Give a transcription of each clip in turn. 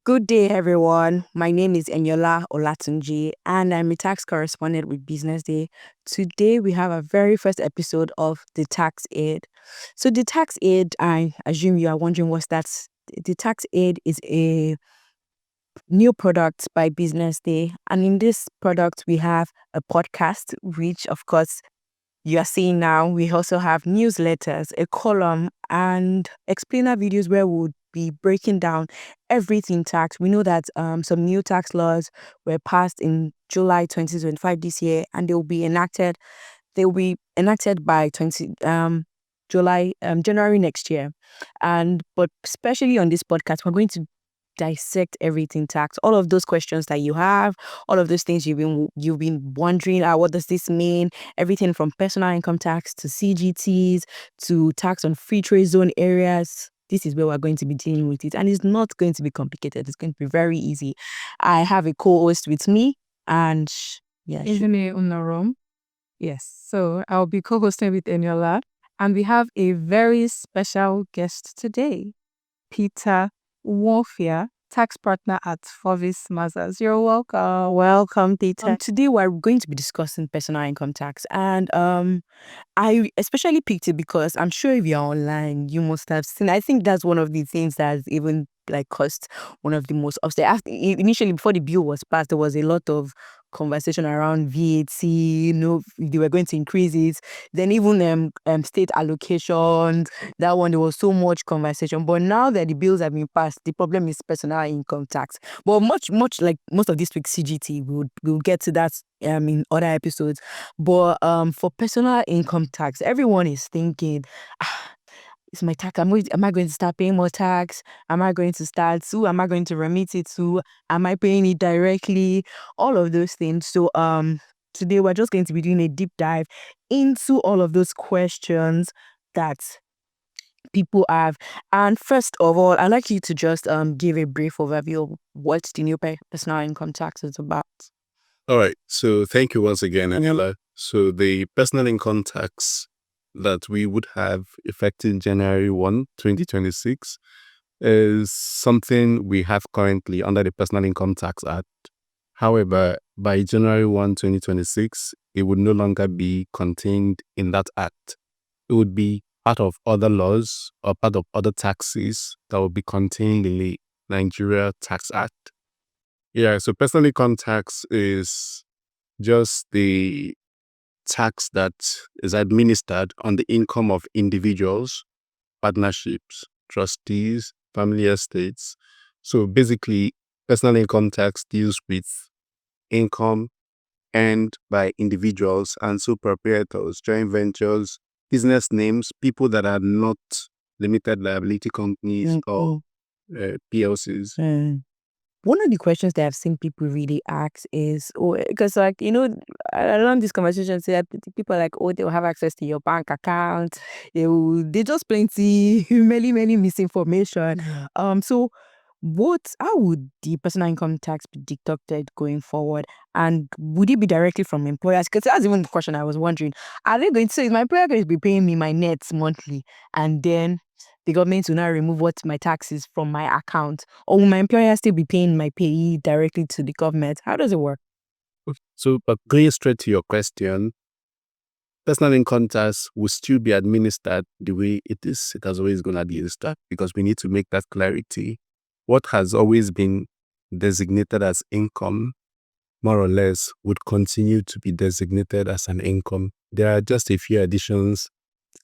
Good day, everyone. My name is Enola Olatunji, and I'm a tax correspondent with Business Day. Today, we have our very first episode of the Tax Aid. So, the Tax Aid, I assume you are wondering what's that. The Tax Aid is a new product by Business Day, and in this product, we have a podcast, which, of course, you are seeing now. We also have newsletters, a column, and explainer videos where we'll be breaking down everything tax. We know that some new tax laws were passed in July 2025 this year, and they will be enacted. They will be enacted by January next year. But especially on this podcast, we're going to dissect everything tax, all of those questions that you have, all of those things you've been wondering, what does this mean? Everything from personal income tax to CGTs to tax on free trade zone areas. This is where we're going to be dealing with it, and it's not going to be complicated. It's going to be very easy. I have a co-host with me, and Ezinne Nnorom. Yes, so I'll be co-hosting with Enola, and we have a very special guest today, Peter Nwofia, tax partner at Forvis Mazars. You're welcome. Welcome, Peter. Today we're going to be discussing personal income tax, and I especially picked it because I'm sure if you're online, you must have seen. I think that's one of the things that even caused one of the most upset. Initially, before the bill was passed, there was a lot of conversation around VAT. If they were going to increase it. Then even state allocations. That one, there was so much conversation. But now that the bills have been passed, the problem is personal income tax. But much like most of this week's CGT, we'll get to that in other episodes. But for personal income tax, everyone is thinking, it's my tax. Am I going to start paying more tax? Am I going to start? Who am I going to remit it to? Am I paying it directly? All of those things. So today we're just going to be doing a deep dive into all of those questions that people have. And first of all, I'd like you to just give a brief overview of what the new personal income tax is about. All right. So thank you once again, Enola. So the personal income tax that we would have effective January 1, 2026 is something we have currently under the Personal Income Tax Act. However, by January 1, 2026, it would no longer be contained in that act. It would be part of other laws or part of other taxes that will be contained in the Nigeria Tax Act. Yeah, so personal income tax is just the tax that is administered on the income of individuals, partnerships, trustees, family estates. So basically, personal income tax deals with income earned by individuals and sole proprietors, joint ventures, business names, people that are not limited liability companies or PLCs. One of the questions that I've seen people really ask is, because around this conversation, say people are like, they'll have access to your bank account. They just plenty, many misinformation. So how would the personal income tax be deducted going forward? And would it be directly from employers? Because that's even the question I was wondering. Are they going to say, is my employer going to be paying me my nets monthly? And then the government will now remove what my tax is from my account? Or will my employer still be paying my payee directly to the government? How does it work? So, but going straight to your question, personal income tax will still be administered the way it is. It has always going to be administered because we need to make that clarity. What has always been designated as income, more or less, would continue to be designated as an income. There are just a few additions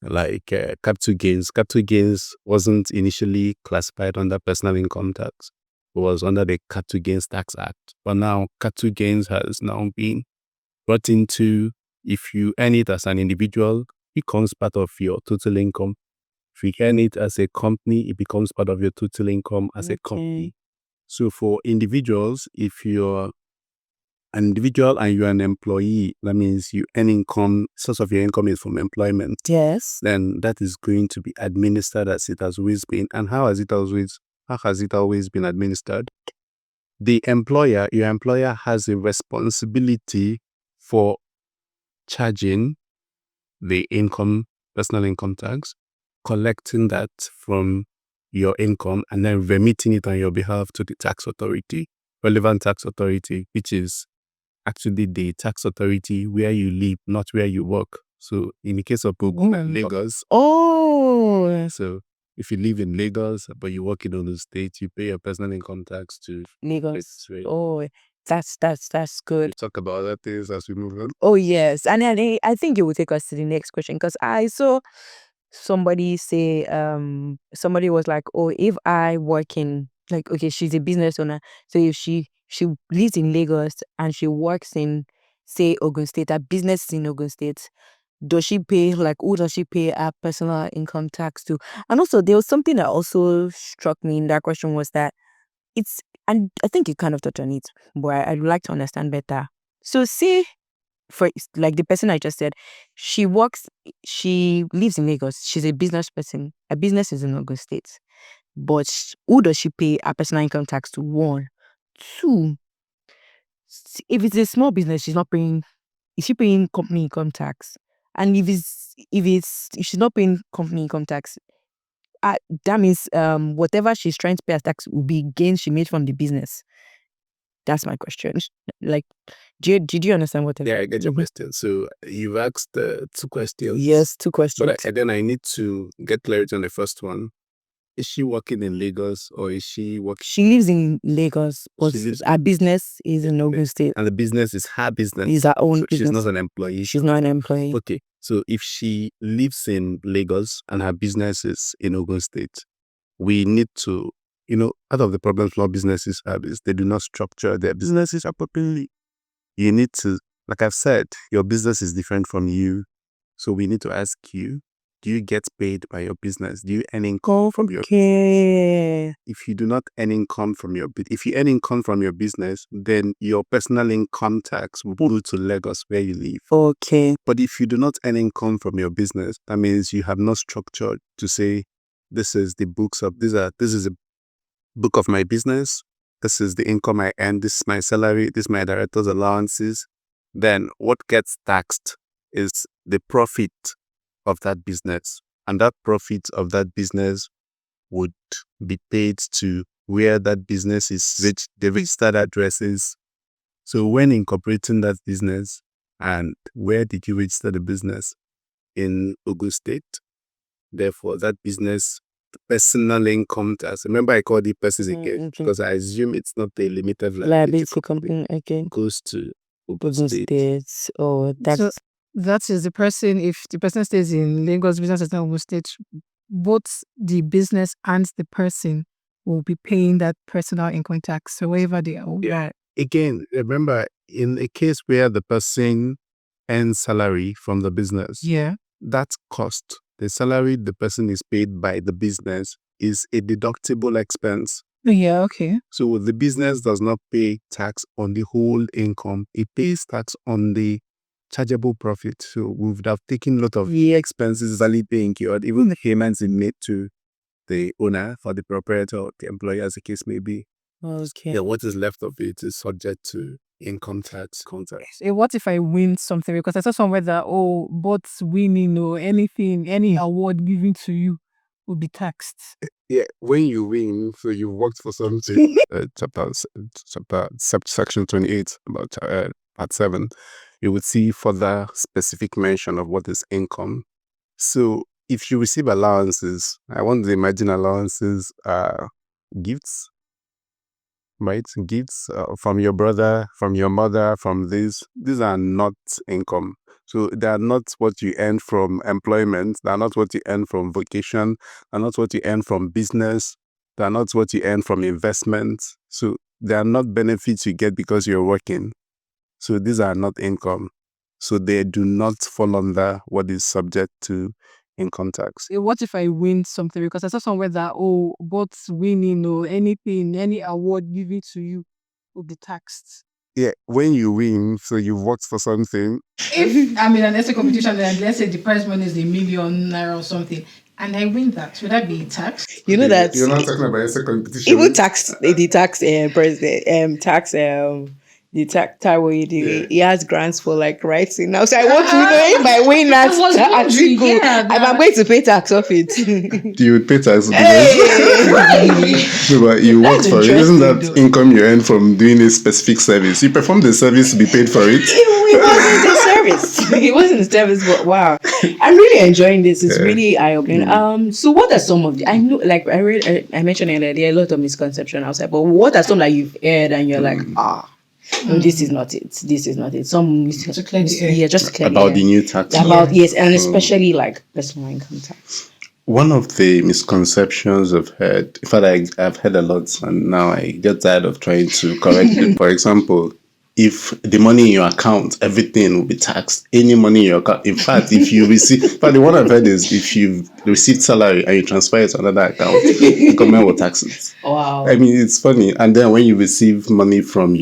like capital gains. Capital gains wasn't initially classified under personal income tax. It was under the Capital Gains Tax Act. But now capital gains has now been brought into, if you earn it as an individual, it becomes part of your total income. If you earn it as a company, it becomes part of your total income as a company. So for individuals, if you're an individual and you're an employee, that means you earn income, source of your income is from employment. Yes. Then that is going to be administered as it has always been. And how has it always been administered? Your employer has a responsibility for charging the personal income tax, collecting that from your income and then remitting it on your behalf to the tax authority, relevant tax authority, which is actually the tax authority where you live, not where you work. So in the case of Ogun, Lagos. Oh, So if you live in Lagos but you work in other states, you pay your personal income tax to Lagos. Right. Oh, that's good. We'll talk about other things as we move on. Oh yes, and then I think it will take us to the next question because I saw somebody say somebody was like, oh, if I work in, like, okay, she's a business owner, so if she lives in Lagos and she works in, say, Ogun State, her business is in Ogun State, does she pay, like, who does she pay her personal income tax to? And also there was something that also struck me in that question was that it's, and I think you kind of touched on it, but I'd like to understand better. So say, for like the person I just said, she lives in Lagos. She's a business person. Her business is in Ogun State. But who does she pay her personal income tax to? One. Two, if it's a small business, she's not paying, is she paying company income tax? And if she's not paying company income tax, that means whatever she's trying to pay as tax will be gains she made from the business. That's my question. Like, did you understand what? Yeah, I get your question. So you've asked two questions. Yes, two questions. But then I need to get clarity on the first one. Is she working in Lagos or is she working? She lives in Lagos, but her business is in Ogun State. And the business is her business. It's her own so business. She's not an employee. She's not an employee. Okay. So if she lives in Lagos and her business is in Ogun State, we need to, out of the problems small businesses have is they do not structure their businesses appropriately. You need to, like I've said, your business is different from you. So we need to ask you, do you get paid by your business? Do you earn income from your business? If you do not earn income from if you earn income from your business, then your personal income tax will go to Lagos where you live. Okay. But if you do not earn income from your business, that means you have not structured to say, this is the books of, this is a book of my business. This is the income I earn. This is my salary. This is my director's allowances. Then what gets taxed is the profit of that business. And that profit of that business would be paid to where that business is, the registered addresses. So when incorporating that business, and where did you register the business? In Ogun State. Therefore, that business, personal income tax. Remember, I called it persons again because I assume it's not a limited liability company. Okay. Goes to Ogun State. Oh, So that is the person, if the person stays in Lagos, business is in Ogun State, both the business and the person will be paying that personal income tax. So wherever they are. Yeah. Again, remember, in a case where the person earns salary from the business, that cost, the salary the person is paid by the business, is a deductible expense. Yeah, okay. So the business does not pay tax on the whole income. It pays tax on the chargeable profit. So we would have taken a lot of expenses validly being incurred, even the payments made to the owner for the proprietor or the employer, as the case may be. Okay. Yeah, what is left of it is subject to income tax. What if I win something? Because I saw somewhere that, both winning or anything, any award given to you will be taxed. Yeah, when you win, so you worked for something. chapter section 28, about part 7, you would see further specific mention of what is income. So if you receive allowances, I want to imagine allowances are gifts, right? Gifts from your brother, from your mother, from these are not income. So they are not what you earn from employment. They are not what you earn from vocation. They are not what you earn from business. They are not what you earn from investment. So they are not benefits you get because you're working. So these are not income. So they do not fall under what is subject to income tax. What if I win something? Because I saw somewhere that, both winning or anything, any award given to you will be taxed. Yeah, when you win, so you've worked for something. If I'm in an essay competition and let's say the prize money is ₦1 million or something, and I win that, would that be taxed? You know that You're not talking about essay competition. even the tax president, tax the Taiwo, he has grants for like writing. Now, so I want to know if by weighing that article, I'm going to pay tax off it. You would pay tax Hey! no, but you work That's for it. Isn't that interesting, though. income you earn from doing a specific service? You perform the service to be paid for it. It wasn't the service. It wasn't the service, but wow, I'm really enjoying this. It's really eye-opening. So what are some of the? I know, like I mentioned earlier, there are a lot of misconceptions outside. But what are some that you've heard and you're like, no, this is not it. This is not it. Some to clear the air. yeah, just to clear the About air. the new tax law. About yes, and especially like personal income tax. One of the misconceptions I've heard, in fact, I've heard a lot, and now I get tired of trying to correct it. For example, if the money in your account, everything will be taxed. Any money in your account. In fact, if you receive, but the one I've heard is if you've received salary and you transfer it to another account, the government will tax it. Wow. I mean, it's funny. And then when you receive money from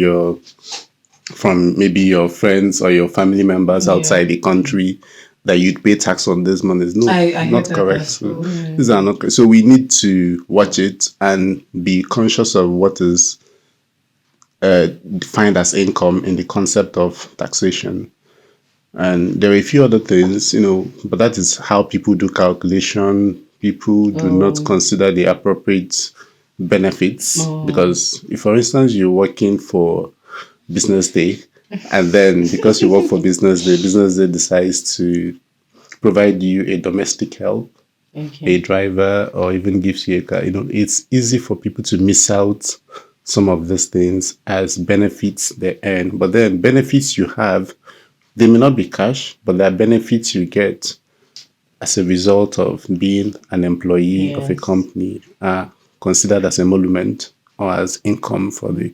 maybe your friends or your family members outside the country, that you'd pay tax on this money is not correct. So these are not correct. So we need to watch it and be conscious of what is defined as income in the concept of taxation. And there are a few other things, but that is how people do calculation. People do not consider the appropriate benefits because if, for instance, you're working for Business Day, and then because you work for Business Day decides to provide you a domestic help, a driver, or even gives you a car. It's easy for people to miss out some of these things as benefits they earn. But then benefits you have, they may not be cash, but they are benefits you get as a result of being an employee of a company, are considered as emolument or as income for the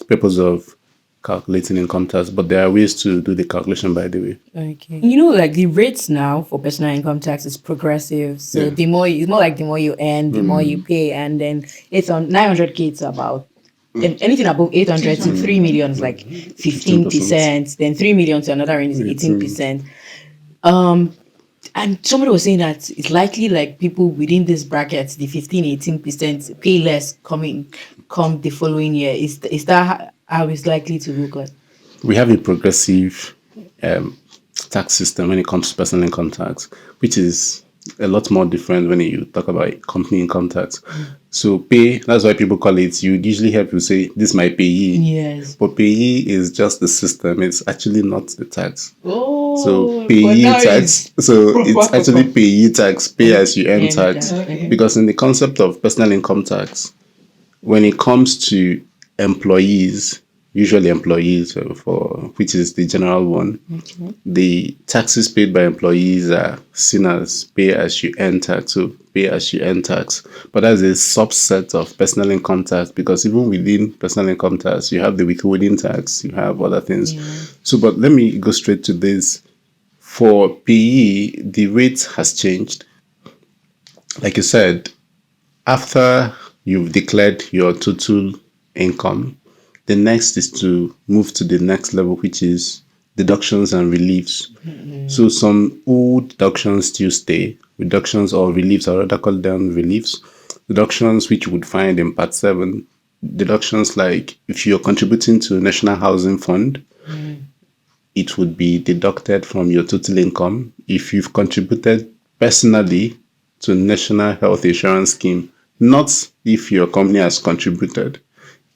purpose of calculating income tax. But there are ways to do the calculation, by the way. Okay. Like the rates now for personal income tax is progressive. So it's more like the more you earn, the more you pay. And then it's on 900K, it's about anything above 800 to 3 million is like 15%. Then 3 million to another range is 18%. And somebody was saying that it's likely like people within this bracket, the 15-18%, pay less come the following year. Is that how it's likely to look like? We have a progressive tax system when it comes to personal income tax, which is a lot more different when you talk about company income tax. So pay, that's why people call it, you usually hear people say, this is my payee. Yes. But payee is just the system. It's actually not the tax. Oh, so payee tax, it's actually payee tax, pay as you earn tax. Because in the concept of personal income tax, when it comes to employees, usually employees, which is the general one, the taxes paid by employees are seen as pay as you earn tax. So pay as you earn tax. But that's a subset of personal income tax, because even within personal income tax, you have the withholding tax, you have other things. So, but let me go straight to this. For PE, the rate has changed. Like you said, after you've declared your total income, the next is to move to the next level, which is deductions and reliefs. So some old deductions still stay. Reductions or reliefs, I rather call them reliefs. Deductions which you would find in Part 7. Deductions like if you're contributing to a National Housing Fund, it would be deducted from your total income. If you've contributed personally to National Health Insurance Scheme, not if your company has contributed.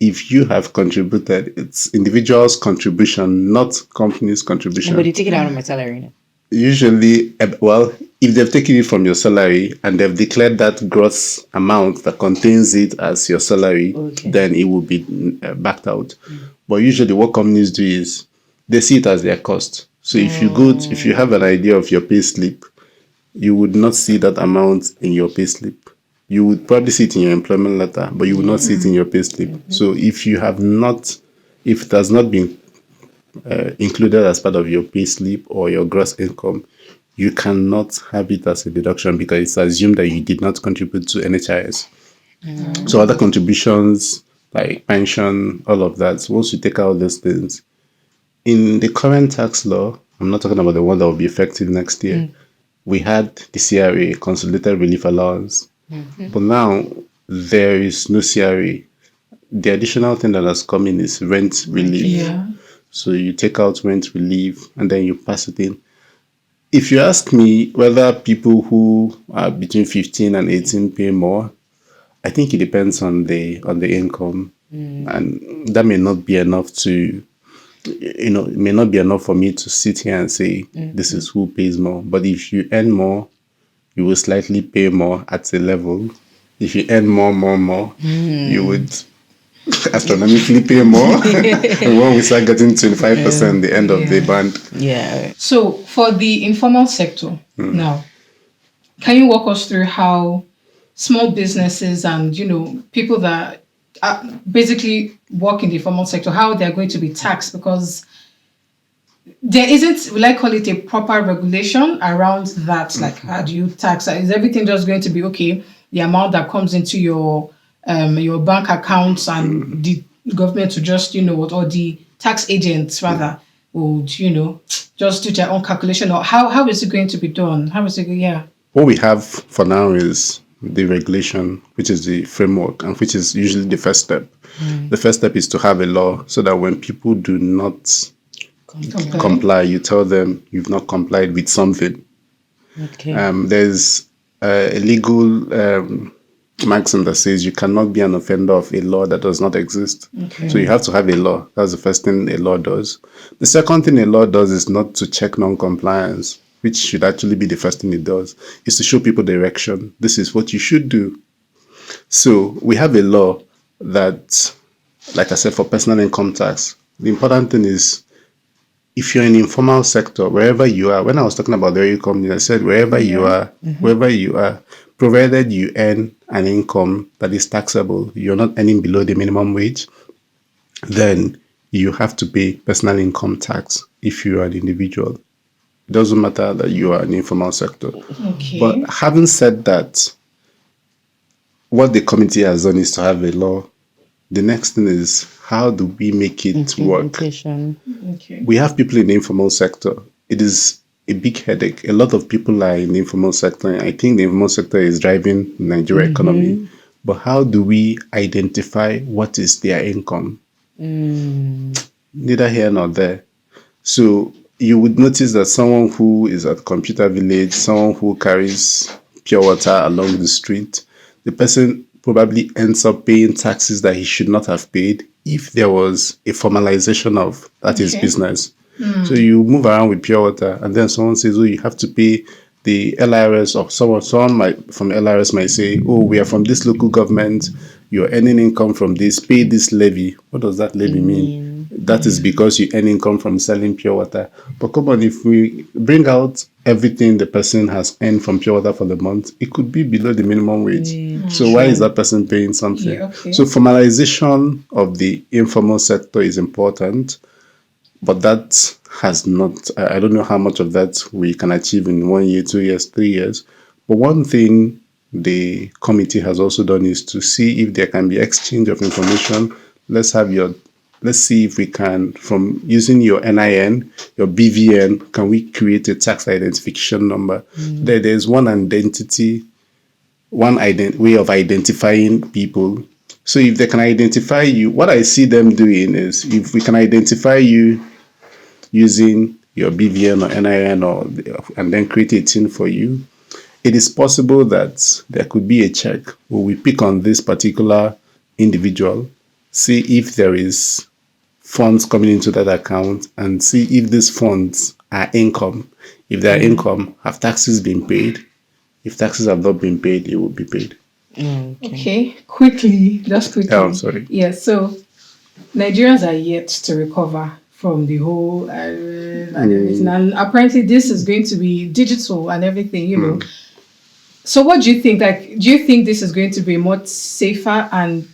If you have contributed, it's individual's contribution, not company's contribution. But they take it out of my salary now. Usually, if they've taken it from your salary and they've declared that gross amount that contains it as your salary, then it will be backed out. But usually what companies do is they see it as their cost. So if you have an idea of your pay slip, you would not see that amount in your pay slip. You would probably see it in your employment letter, but you would not see it in your payslip. So if it has not been included as part of your payslip or your gross income, you cannot have it as a deduction because it's assumed that you did not contribute to NHIS. So other contributions like pension, all of that, so once you take out those things, in the current tax law, I'm not talking about the one that will be effective next year, we had the CRA, Consolidated Relief Allowance. But now there is no CRA. The additional thing that has come in is rent relief. So you take out rent relief and then you pass it in. If you ask me whether people who are between 15 and 18 pay more, I think it depends on the income, and that may not be enough to, it may not be enough for me to sit here and say this is who pays more. But if you earn more, you will slightly pay more at a level. If you earn more, you would astronomically pay more. And when we start getting 25%, the end of the band. Yeah. So for the informal sector now, can you walk us through how small businesses and, people that basically work in the informal sector, how they're going to be taxed? Because there isn't, will I call it, a proper regulation around that? Like, how do you tax? Is everything just going to be, okay, the amount that comes into your bank accounts and the government to just, or the tax agents rather, would, just do their own calculation? Or how is it going to be done? How is it, yeah. What we have for now is the regulation, which is the framework, and which is usually the first step. The first step is to have a law so that when people do not comply, you tell them you've not complied with something. Okay. There's a legal maxim that says you cannot be an offender of a law that does not exist. Okay. So you have to have a law. That's the first thing a law does. The second thing a law does is not to check non-compliance, which should actually be the first thing it does, is to show people direction. This is what you should do. So we have a law that, like I said, for personal income tax, the important thing is if you're in the informal sector, wherever you are, when I was talking about the oil company, I said wherever you are, provided you earn an income that is taxable, you're not earning below the minimum wage, then you have to pay personal income tax if you are an individual. It doesn't matter that you are an informal sector. Okay. But having said that, what the committee has done is to have a law. The next thing is, how do we make it work? Okay. We have people in the informal sector. It is a big headache. A lot of people are in the informal sector. I think the informal sector is driving the Nigerian economy. But how do we identify what is their income? Neither here nor there. So you would notice that someone who is at Computer Village, someone who carries pure water along the street, the person probably ends up paying taxes that he should not have paid if there was a formalization of that is business. So you move around with pure water and then someone says, oh, you have to pay the LRS, or someone might, from LRS might say, oh, we are from this local government, you're earning income from this, pay this levy. What does that levy mean? That is because you earn income from selling pure water. But come on, if we bring out everything the person has earned from pure water for the month, it could be below the minimum wage. So why is that person paying something? Yeah, okay. So formalization of the informal sector is important, but that has not, I don't know how much of that we can achieve in 1 year, 2 years, 3 years. But one thing the committee has also done is to see if there can be exchange of information. Let's see if we can, from using your NIN, your BVN, can we create a tax identification number? There's one identity, way of identifying people. So if they can identify you, what I see them doing is, if we can identify you using your BVN or NIN, and then create a TIN for you, it is possible that there could be a check where we pick on this particular individual, see if there is funds coming into that account, and see if these funds are income. If they are income, have taxes been paid? If taxes have not been paid, it will be paid. Okay. Quickly. Oh, sorry. Yeah, so Nigerians are yet to recover from the whole and apparently this is going to be digital and everything, So what do you think? Do you think this is going to be a much safer and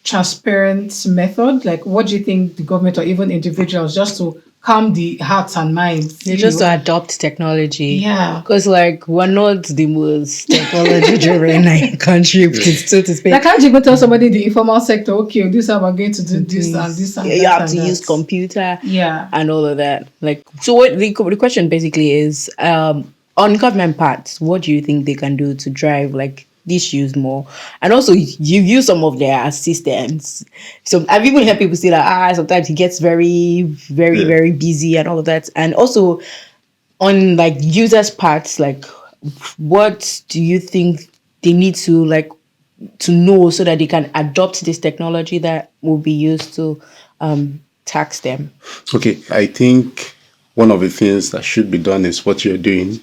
transparent method? Like, what do you think the government or even individuals, just to calm the hearts and minds? Just to adopt technology. Yeah. Because, we're not the most technology-driven country, so to speak. Like, can't you even tell somebody in the informal sector, okay, this is how we're going to do this and this and that? You have to use computer and all of that. So what the question basically is, on government parts, what do you think they can do to drive, this use more. And also you use some of their systems. So I've even heard people say that sometimes it gets very, very, Yeah. very busy and all of that. And also on like users' parts, like what do you think they need to like to know so that they can adopt this technology that will be used to tax them? Okay, I think one of the things that should be done is what you're doing,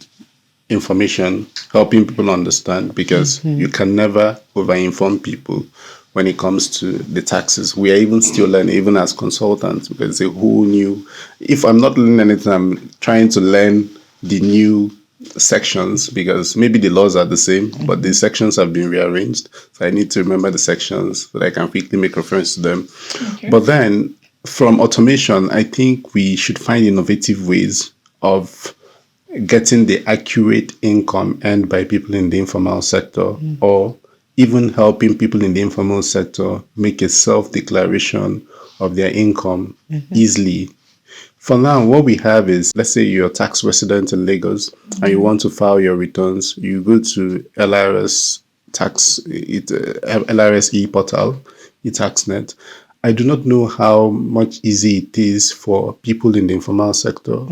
information, helping people understand, because you can never over-inform people when it comes to the taxes. We are even still learning, even as consultants, because it's a whole new, if I'm not learning anything, I'm trying to learn the new sections, because maybe the laws are the same, but the sections have been rearranged. So I need to remember the sections so that I can quickly make reference to them. But then from automation, I think we should find innovative ways of getting the accurate income earned by people in the informal sector, or even helping people in the informal sector make a self-declaration of their income easily. For now, what we have is, let's say you're a tax resident in Lagos and you want to file your returns, you go to LRS LRS e-portal, eTaxNet. I do not know how much easy it is for people in the informal sector.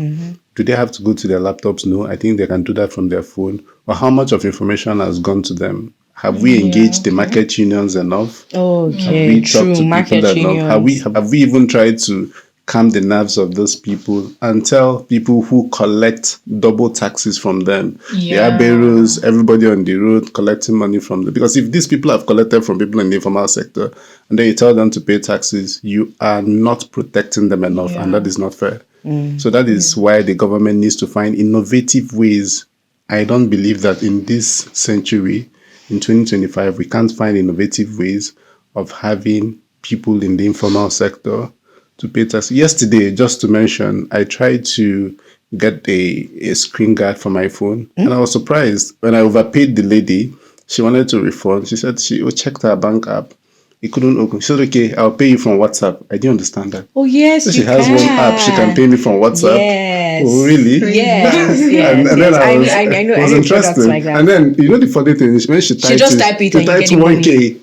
Do they have to go to their laptops? No, I think they can do that from their phone. Or how much of information has gone to them? Have we engaged the market unions enough? Okay, Have we talked to market people enough? Have we even tried to calm the nerves of those people and tell people who collect double taxes from them? The Aberos, everybody on the road collecting money from them. Because if these people have collected from people in the informal sector and then you tell them to pay taxes, you are not protecting them enough, and that is not fair. So that is why the government needs to find innovative ways. I don't believe that in this century, in 2025, we can't find innovative ways of having people in the informal sector to pay tax. Yesterday, just to mention, I tried to get a screen guard for my phone, and I was surprised when I overpaid the lady. She wanted to refund. She said she checked her bank app. It couldn't open. She said, okay, I'll pay you from WhatsApp. I didn't understand that. Oh, yes, So she has one app, she can pay me from WhatsApp. Yes. Oh, really? Yes, And then yes. I was, I know, it was I know interesting. products like that. And then, you know the funny thing is when she typed just type it she and you typed get the 1K.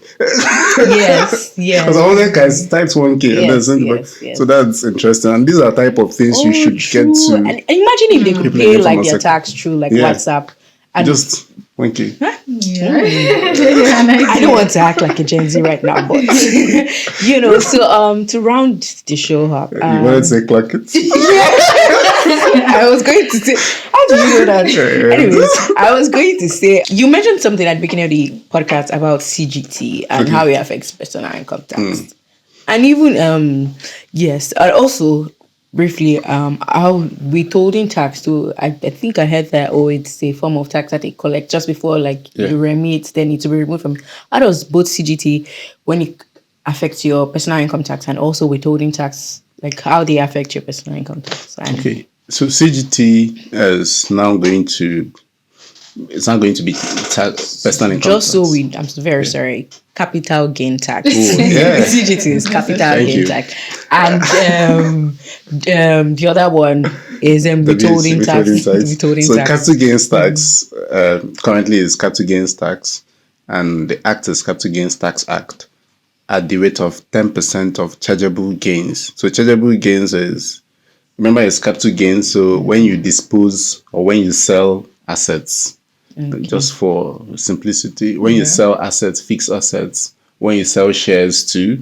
Yes, yes. Because I wanted guys typed 1K. And then sent it back. Yes. So that's interesting. And these are type of things you should get to. And imagine if they could people in pay the like informal their sector. tax through like Yeah. WhatsApp. And Just 1K. I don't want to act like a Gen Z right now, but you know, so to round the show up, You wanted to say clock it? I was going to say, how do you know that? Anyways, I was going to say, you mentioned something at the beginning of the podcast about CGT and how it affects personal income tax. And even, yes, and also briefly, how withholding tax too. I think I heard that, it's a form of tax that they collect just before like you remit, then need to be removed from. How does both CGT, when it affects your personal income tax and also withholding tax, like how they affect your personal income tax? Okay, so CGT is now going to, it's not going to be tax personal income Just tax. I'm very sorry, capital gain tax. Oh, yeah. CGT is capital Thank gain you. tax, and the other one is withholding tax. Withholding So tax. capital gains tax currently is capital gains tax, and the act is Capital Gains Tax Act at the rate of 10% of chargeable gains. So chargeable gains is, remember, it's capital gains. So when you dispose or when you sell assets, just for simplicity, when you sell assets, fixed assets, when you sell shares too,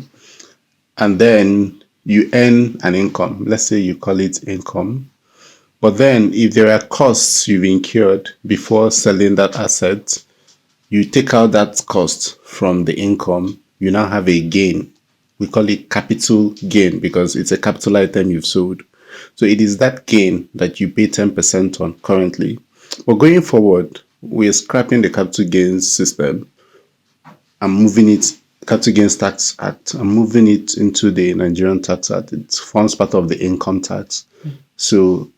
and then you earn an income, let's say you call it income. But then if there are costs you've incurred before selling that asset, you take out that cost from the income, you now have a gain. We call it capital gain because it's a capital item you've sold. So it is that gain that you pay 10% on currently. But going forward, we're scrapping the capital gains system and moving it, Capital Gains Tax Act, and moving it into the Nigerian Tax Act. It forms part of the income tax. So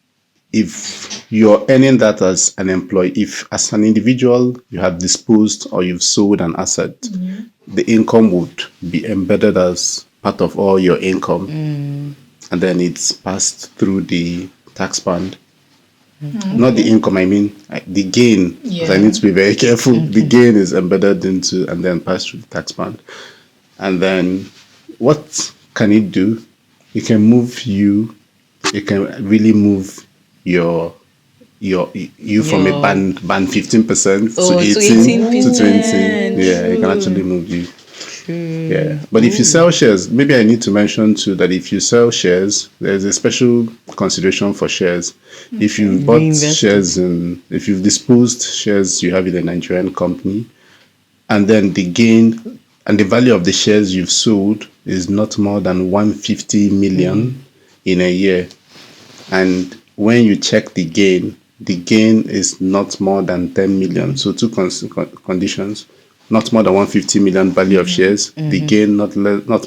if you're earning that as an employee, if as an individual you have disposed or you've sold an asset, the income would be embedded as part of all your income. And then it's passed through the tax band. Not the income, I mean the gain. 'Cause I need to be very careful. The gain is embedded into and then passed through the tax band. And then what can it do? It can really move you from a band 15% to 18 to 20. Yeah, it can actually move you. Yeah, but if you sell shares, maybe I need to mention too that if you sell shares, there's a special consideration for shares. If you bought shares if you've disposed shares you have in a Nigerian company, and then the gain and the value of the shares you've sold is not more than 150 million in a year, and when you check the gain is not more than 10 million. So two conditions: not more than 150 million value of shares, the gain not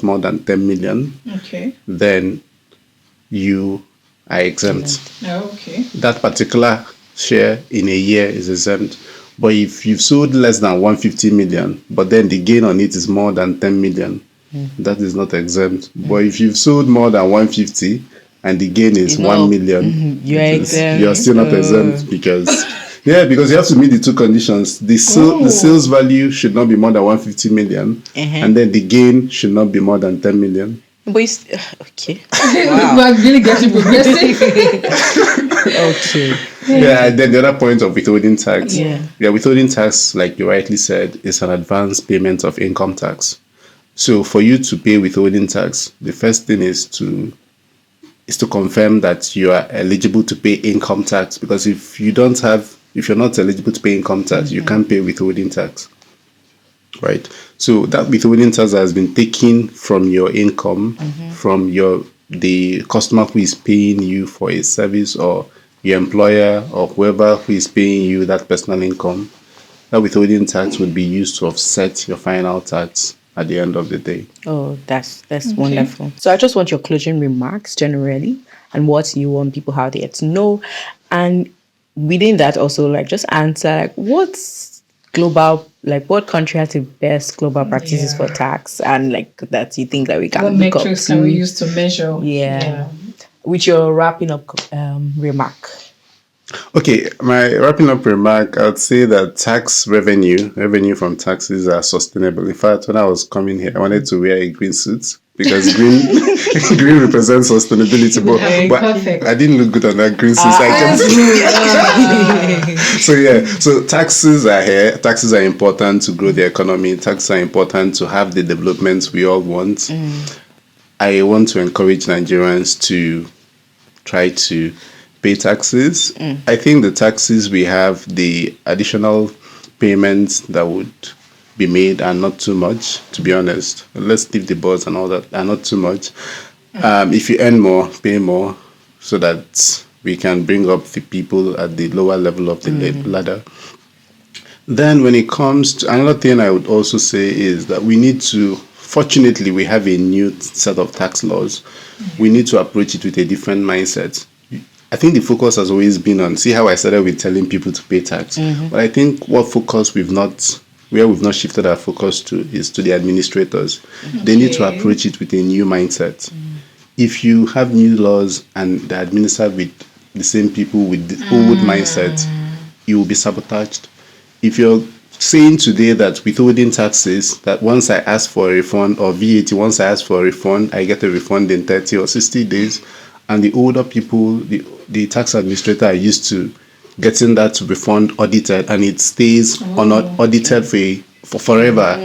more than 10 million. Okay. Then you are exempt. Okay. That particular share in a year is exempt. But if you've sold less than 150 million, but then the gain on it is more than 10 million, that is not exempt. But if you've sold more than 150 and the gain is 1 million, you're still not exempt because because you have to meet the two conditions. The sales value should not be more than 150 million, and then the gain should not be more than 10 million. But it's okay. We're really getting progressive. Okay. Yeah, and then the other point of withholding tax. Withholding tax, like you rightly said, is an advance payment of income tax. So for you to pay withholding tax, the first thing is to confirm that you are eligible to pay income tax, because if you're not eligible to pay income tax, you can't pay withholding tax. Right? So that withholding tax has been taken from your income, from the customer who is paying you for a service, or your employer, or whoever who is paying you that personal income. That withholding tax would be used to offset your final tax at the end of the day. Oh, that's wonderful. So I just want your closing remarks generally and what you want people out there to know. And within that also, like, just answer, like, what's global, like, what country has the best global practices for tax, and like that you think that we can What look up metrics to? can we use to measure? With your wrapping up remark. Okay, my wrapping up remark, I would say that revenue from taxes are sustainable. In fact, when I was coming here, I wanted to wear a green suit because green represents sustainability. But I didn't look good on that green suit. So taxes are here. Taxes are important to grow the economy. Taxes are important to have the developments we all want. I want to encourage Nigerians to try to pay taxes. I think the taxes we have, the additional payments that would be made are not too much, to be honest. Let's leave the boards and all that, are not too much. If you earn more, pay more, so that we can bring up the people at the lower level of the ladder. Then when it comes to another thing I would also say is that fortunately, we have a new set of tax laws. We need to approach it with a different mindset. I think the focus has always been on, see how I started with telling people to pay tax. But I think where we've not shifted our focus to is to the administrators. They need to approach it with a new mindset. If you have new laws and they're administered with the same people with the old mindset, you will be sabotaged. If you're saying today that withholding taxes, that once I ask for a refund, or VAT, once I ask for a refund, I get a refund in 30 or 60 days, and the older people, the tax administrator are used to getting that refund audited, and it stays audited for forever,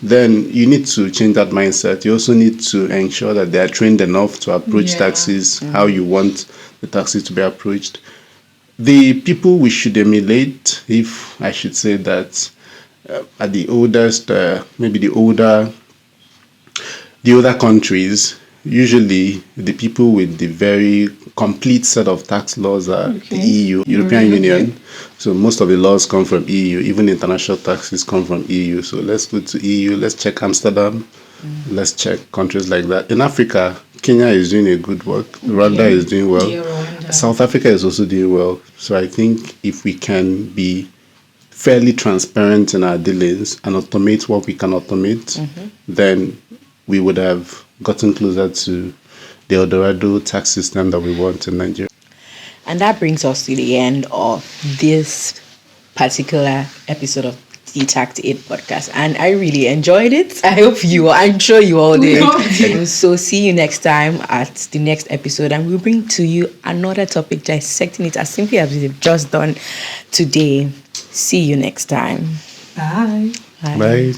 then you need to change that mindset. You also need to ensure that they are trained enough to approach taxes how you want the taxes to be approached. The people we should emulate, if I should say that, at the oldest, maybe the older countries, usually the people with the very complete set of tax laws are the EU, European Union. So most of the laws come from EU, even international taxes come from EU. So let's go to EU, let's check Amsterdam, let's check countries like that. In Africa, Kenya is doing a good work, Rwanda is doing well, South Africa is also doing well. So I think if we can be fairly transparent in our dealings and automate what we can automate, then we would have gotten closer to the Eldorado tax system that we want in Nigeria. And that brings us to the end of this particular episode of the Tact 8 podcast. And I really enjoyed it. I'm sure you all did. So see you next time at the next episode. And we'll bring to you another topic, dissecting it as simply as we've just done today. See you next time. Bye. Bye.